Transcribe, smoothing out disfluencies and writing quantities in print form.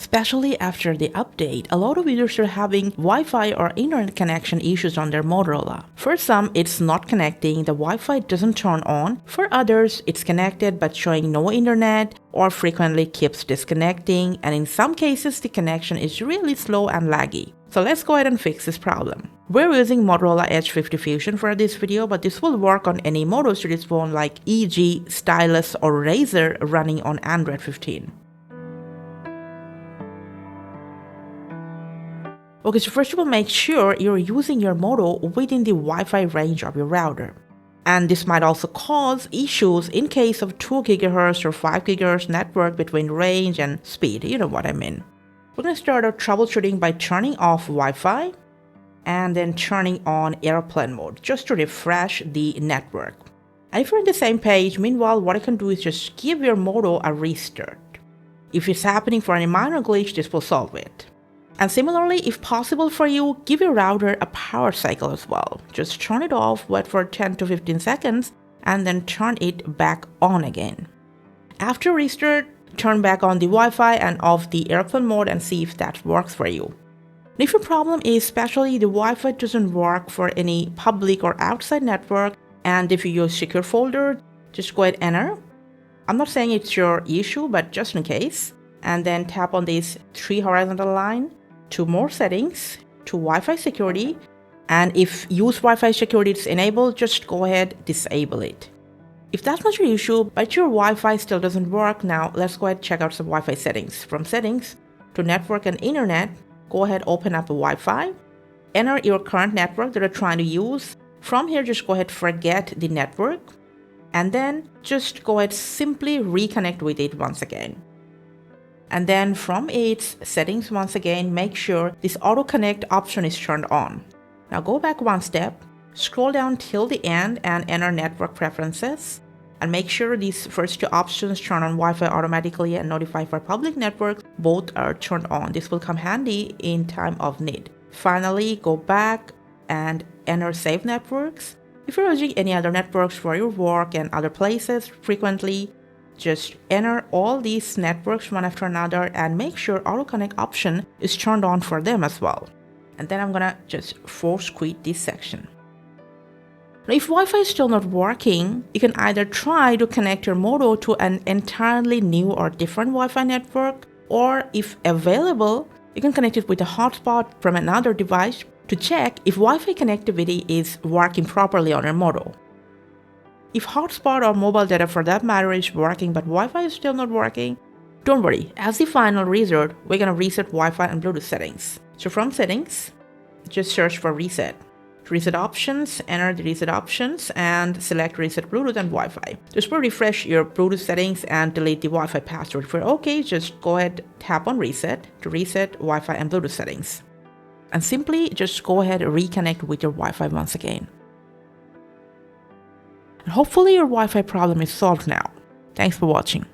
Especially after the update, a lot of users are having Wi-Fi or internet connection issues on their Motorola. For some, it's not connecting, the Wi-Fi doesn't turn on. For others, it's connected but showing no internet or frequently keeps disconnecting, and in some cases, the connection is really slow and laggy. So let's go ahead and fix this problem. We're using Motorola Edge 50 Fusion for this video, but this will work on any Moto series phone like EG, Stylus, or Razr running on Android 15. Okay, so first of all, make sure you're using your Moto within the Wi-Fi range of your router. And this might also cause issues in case of 2 GHz or 5 GHz network between range and speed, you know what I mean. We're going to start our troubleshooting by turning off Wi-Fi and then turning on airplane mode just to refresh the network. And if you're on the same page, meanwhile, what I can do is just give your Moto a restart. If it's happening for any minor glitch, this will solve it. And similarly, if possible for you, give your router a power cycle as well. Just turn it off, wait for 10 to 15 seconds, and then turn it back on again. After restart, turn back on the Wi-Fi and off the airplane mode and see if that works for you. And if your problem is especially the Wi-Fi doesn't work for any public or outside network, and if you use secure folder, just go ahead and enter. I'm not saying it's your issue, but just in case. And then tap on these 3 horizontal lines. To more settings, to Wi-Fi security, and if use Wi-Fi security is enabled, just go ahead, disable it. If that's not your issue, but your Wi-Fi still doesn't work, now let's go ahead and check out some Wi-Fi settings. From settings to network and internet, go ahead, open up the Wi-Fi, enter your current network that you're trying to use. From here, just go ahead, forget the network, and then just go ahead, simply reconnect with it once again. And then from its settings, once again, make sure this auto connect option is turned on. Now go back one step, scroll down till the end and enter network preferences. And make sure these first 2 options turn on Wi-Fi automatically and notify for public networks, both are turned on. This will come handy in time of need. Finally, go back and enter save networks. If you're using any other networks for your work and other places frequently, just enter all these networks one after another and make sure auto connect option is turned on for them as well. And then I'm gonna just force quit this section. Now, if Wi-Fi is still not working, you can either try to connect your Moto to an entirely new or different Wi-Fi network, or if available, you can connect it with a hotspot from another device to check if Wi-Fi connectivity is working properly on your Moto. If hotspot or mobile data for that matter is working but Wi-Fi is still not working, don't worry, as the final result, we're gonna reset Wi-Fi and Bluetooth settings. So from settings, just search for reset. To reset options, enter the reset options and select reset Bluetooth and Wi-Fi. Just refresh your Bluetooth settings and delete the Wi-Fi password. If you're okay, just go ahead, tap on reset to reset Wi-Fi and Bluetooth settings. And simply just go ahead and reconnect with your Wi-Fi once again. Hopefully your Wi-Fi problem is solved now. Thanks for watching.